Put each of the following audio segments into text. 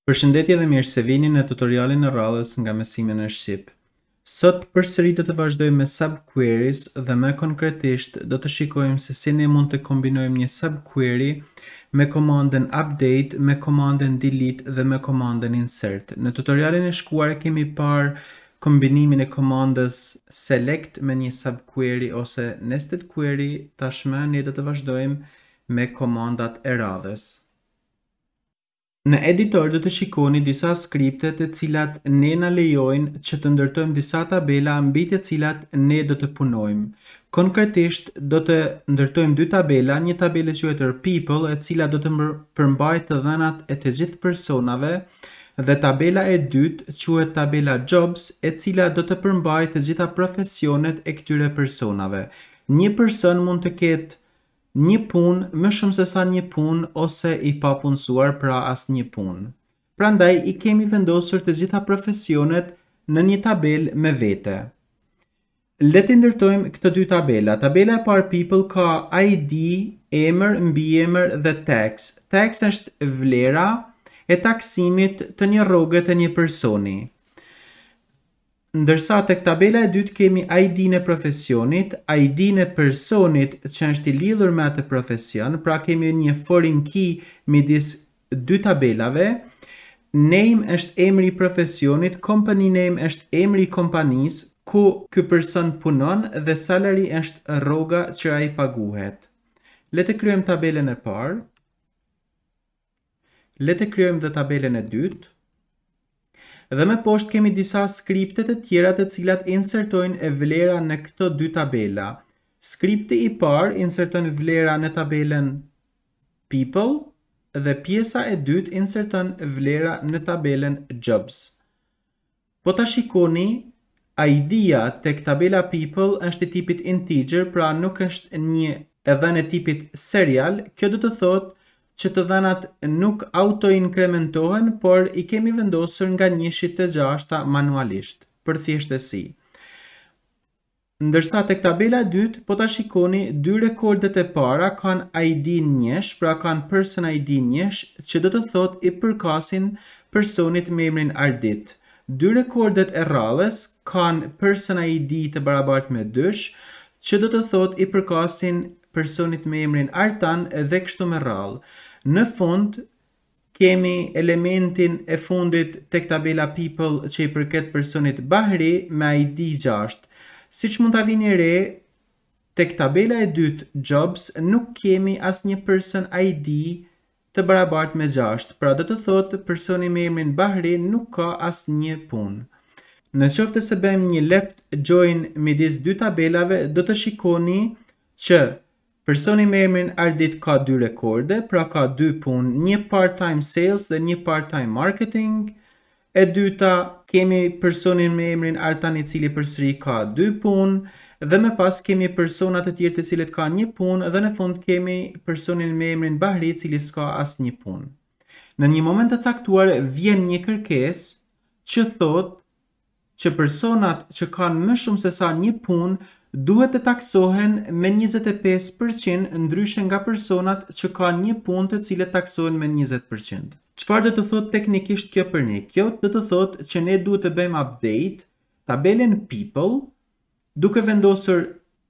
Përshëndetje dhe mirë se vini në tutorialin e radhës nga mësimi në Shqip. Sot përsëri do të vazhdojmë me subqueries dhe më konkretisht do të shikojmë se si ne mund të kombinojmë një subquery me komanden update, me komanden delete dhe me komanden insert. Në tutorialin e shkuar kemi parë kombinimin e komandës select me një subquery ose nested query, tashmë ne do të vazhdojmë me komandat e radhës. Në editor do të shikoni disa skripte të cilat ne na lejojnë që të ndërtojmë disa tabela mbi të cilat ne do të punojmë. Konkretisht do të ndërtojmë dy tabela, një tabelë quajtur people, e cila do të përmbajë të dhënat e të gjithë personave, dhe tabela e dytë quhet tabela jobs, e cila do të përmbajë të gjitha profesionet e këtyre personave. Një person mund të ketë një punë më shumë se sa një punë ose i papunësuar, pra as një punë. Prandaj i kemi vendosur të gjitha profesionet në një tabel me vete. Le të ndërtojmë këto dy tabela. Tabela e parë people ka ID, emër, mbiemër dhe tax. Tax është vlera e taksimit të një rroge të një personi. Ndërsa tek tabela e dytë kemi ID-n e profesionit, ID-n e personit që është i lidhur me atë profesion, pra kemi një foreign key midis dy tabelave. Name është emri i profesionit, company name është emri i kompanisë ku ky person punon dhe salary është rroga që ai paguhet. Le të kryejmë tabelën e parë. Le të kryejmë dhe tabelën e dytë. Dhe më poshtë kemi disa skripte të tjera të cilat insertojnë vlera në këto dy tabela. Skripti i parë inserton vlera në tabelën people dhe pjesa e dytë inserton vlera në tabelën jobs. Po ta shikoni, ID-ja tek tabela people është i tipit integer, pra nuk është një dhënë e tipit serial. Kjo do të thotë që të dhënat nuk auto-inkrementohen, por i kemi vendosur nga 1 te 6 manualisht, për thjeshtësi. Ndërsa tek tabela e dytë, po ta shikoni, dy rekordet e para kanë ID njësh, pra kanë person ID njësh, që do të thotë i përkasin personit me emrin Ardit. Dy rekordet e radhës kanë person ID të barabartë me 2, që do të thotë i përkasin personit me emrin Artan dhe kështu me radhë. Në fund, kemi elementin e fundit tek tabela people që i përket personit Bahri me ID 6. Siç mund ta vini re, tek tabela e dytë jobs nuk kemi asnjë person ID të barabartë me 6. Pra do të thotë personi me emrin Bahri nuk ka asnjë punë. Në qoftë se bëjmë një left join midis dy tabelave, do të shikoni që personi me emrin Ardit ka 2 rekorde, pra ka 2 punë, një part-time sales dhe një part-time marketing. E dyta, kemi personin me emrin Artan i cili përsëri ka 2 punë, dhe më pas kemi personat e tjerë të cilët ka 1 punë, dhe në fund kemi personin me emrin Bahri i cili s'ka as 1 punë. Në një moment të caktuar vjen një kërkesë që thotë që personat që kanë më shumë se sa 1 punë duhet të taksohen me 25% ndryshe nga personat që kanë 1 punë të cilët taksohen me 20%. Çfarë do të thotë teknikisht kjo për ne? Kjo do të thotë që ne duhet të bëjmë update tabelën people duke vendosur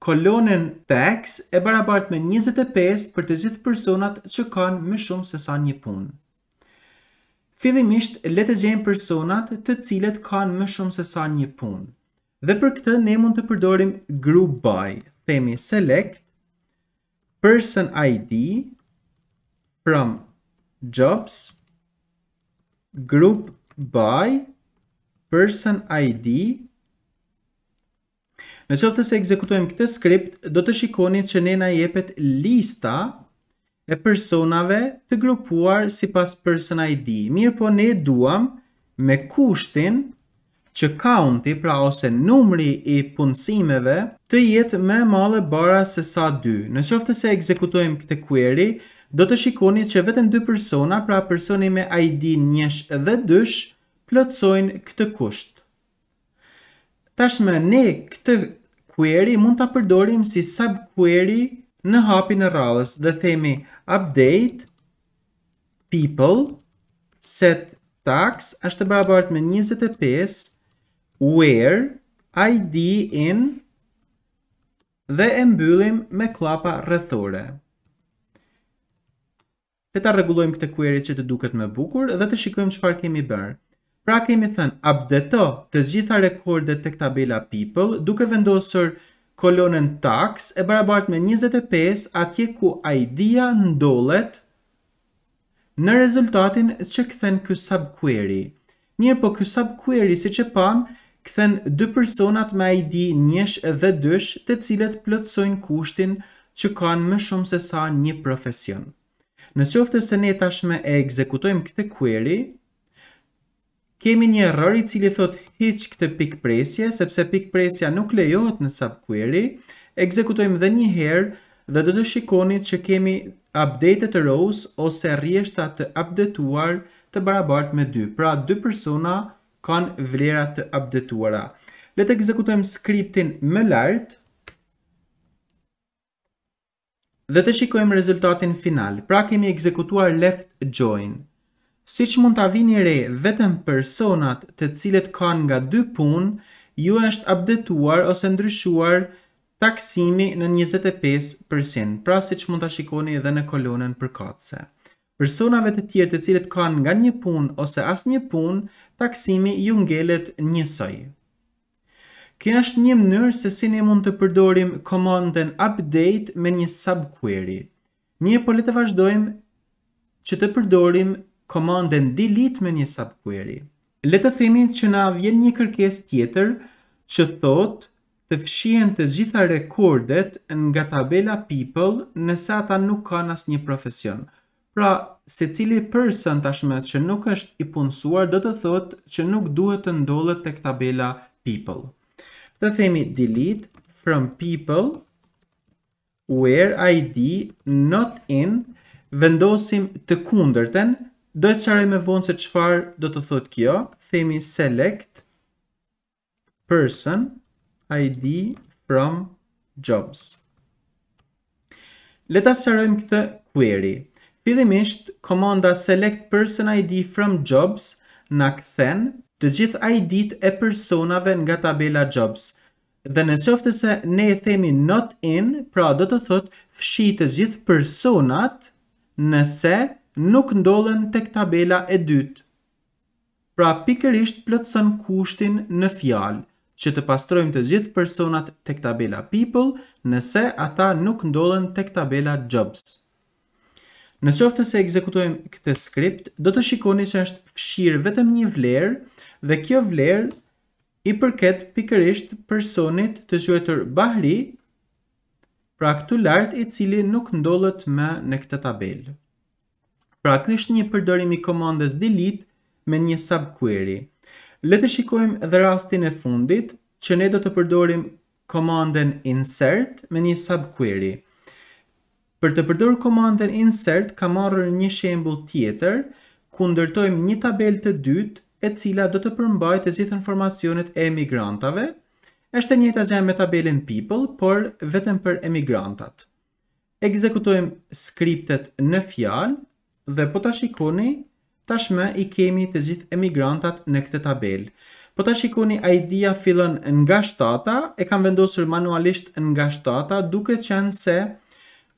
kolonën tax e barabartë me 25 për të gjithë personat që kanë më shumë se sa 1 punë. Fillimisht le të gjejmë personat të cilët kanë më shumë se sa 1 punë. Dhe për këtë ne mund të përdorim group by. Themi select person ID from jobs group by person ID. Në qoftë se ekzekutojmë këtë skript, do të shikoni që ne na jepet lista e personave të grupuar sipas person ID. Mirë po ne duam me kushtin që counti, pra ose numri i punësimeve, të jetë më e madhe bara se sa 2. Në qoftë se ekzekutojmë këtë query, do të shikoni që vetëm 2 persona, pra personi me ID 1 dhe 2, plotësojnë këtë kusht. Tashmë ne këtë query mund ta përdorim si subquery në hapin e radhës dhe themi update people set tax është e barabartë me 25 where ID in dhe e mbyllim me klapa rrethore. Le ta rregullojmë këtë query që të duket më bukur dhe të shikojmë çfarë kemi bërë. Pra kemi thënë updato të gjitha rekordet tek tabela people duke vendosur kolonën tax e barabartë me 25 atje ku ID-ja ndollet në rezultatin që kthen ky subquery. Mirë po ky subquery siç e pam kthen dy personat me ID njësh dhe dysh të cilët plotësojnë kushtin që kanë më shumë se sa një profesion. Në qoftë se ne tashme e ekzekutojmë këtë query, kemi një error i cili thot hiq këtë pikpresje, sepse pikpresja nuk lejohet në subquery. Ekzekutojmë edhe një herë dhe do të shikoni që kemi updated rows ose rrjeshta të updateuar të barabartë me 2. Pra, dy persona kanë vlera të updateuara. Le të ekzekutojmë skriptin më lart dhe të shikojmë rezultatin final. Pra kemi ekzekutuar left join. Siç mund ta vini re vetëm personat të cilët kanë nga 2 punë, ju është updateuar ose ndryshuar taksimi në 25%. Pra siç mund ta shikoni edhe në kolonën përkatëse. Personave të tjerë të cilët kanë nga 1 punë ose asnjë punë, taksimi ju ngelet njësoj. Kjo është një mënyrë se si ne mund të përdorim komanden update me një subquery. Mirë, po le të vazhdojmë që të përdorim komanden delete me një subquery. Le të themi që na vjen një kërkesë tjetër që thotë të fshihen të gjitha rekordet nga tabela people nëse ata nuk kanë asnjë profesion. Pra, secili person tashmë që nuk është i punësuar do të thotë që nuk duhet të ndollet tek tabela people. Të themi delete from people where ID not in, vendosim të kundërten, do të sqarojmë vonë se çfarë do të thotë kjo. Themi select person ID from jobs. Le ta sqarojmë këtë query. Fillimisht, komanda select person ID from jobs na kthen të gjithë ID-t e personave nga tabela jobs. Dhe në qoftë se ne e themi not in, pra do të thot fshi të gjithë personat nëse nuk ndollen tek tabela e dytë. Pra pikërisht plotson kushtin në fjalë, që të pastrojmë të gjithë personat tek tabela people nëse ata nuk ndollen tek tabela jobs. Në qoftë se ekzekutojmë këtë skript, do të shikoni që është fshirë vetëm një vlerë dhe kjo vlerë i përket pikërisht personit të quajtur Bahri, pra këtu lart i cili nuk ndollet më në këtë tabelë. Pra ky është një përdorim i komandës delete me një subquery. Le të shikojmë edhe rastin e fundit që ne do të përdorim komanden insert me një subquery. Për të përdorur komanden insert, kam marrë një shembull tjetër ku ndërtojmë një tabelë të dytë e cila do të përmbajë të gjithë informacionet e emigrantave. Është e njëjta gjë me tabelën people, por vetëm për emigrantat. Ekzekutojmë skriptet në fjalë dhe po ta shikoni, tashmë i kemi të gjithë emigrantat në këtë tabelë. Po ta shikoni, ID-ja fillon nga 7, e kam vendosur manualisht nga 7, duke qenë se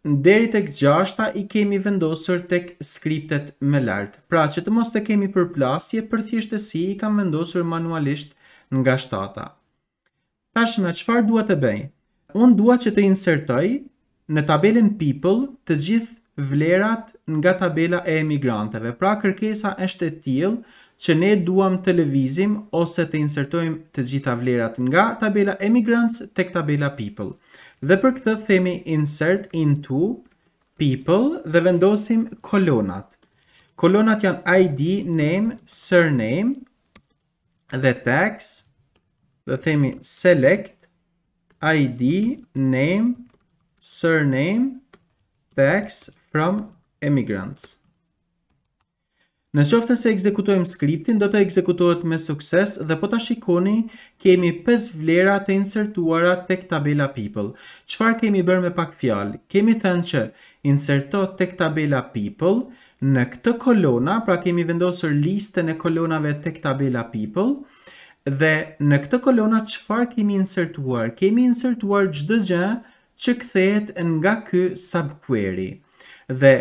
deri tek 6 i kemi vendosur tek skriptet më lart. Pra që të mos të kemi përplasje, për thjeshtësi i kam vendosur manualisht nga 7. Tashmë çfarë dua të bëj? Unë dua që të insertoj në tabelën people të gjithë vlerat nga tabela e emigranteve. Pra kërkesa është e tillë që ne duam të lëvizim ose të insertojmë të gjitha vlerat nga tabela emigrants tek tabela people. Dhe për këtë themi insert into people dhe vendosim kolonat. Kolonat janë ID, name, surname dhe tax. Dhe themi select ID, name, surname, tax from immigrants. Në qoftë se ekzekutojmë skriptin, do të ekzekutohet me sukses dhe po ta shikoni, kemi 5 vlera të insertuara tek tabela people. Çfarë kemi bërë me pak fjalë? Kemi thënë që inserto tek tabela people Në këtë kolona, pra kemi vendosur listën e kolonave tek tabela people, dhe në këtë kolona çfarë kemi insertuar? Kemi insertuar çdo gjë që kthehet nga ky subquery. Dhe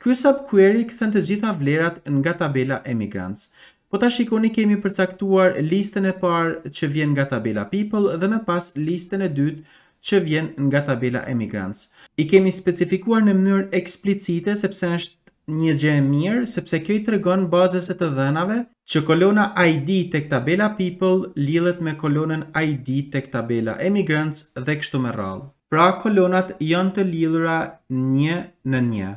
ky subquery kthen të gjitha vlerat nga tabela emigrants. Po ta shikoni, kemi përcaktuar listën e parë që vjen nga tabela people dhe më pas listën e dytë që vjen nga tabela emigrants. I kemi specifikuar në mënyrë eksplicite sepse është një gjë e mirë, sepse kjo i tregon bazës së të dhënave që kolona ID tek tabela people lidhet me kolonën ID tek tabela emigrants dhe kështu me radhë. Pra kolonat janë të lidhura një në një.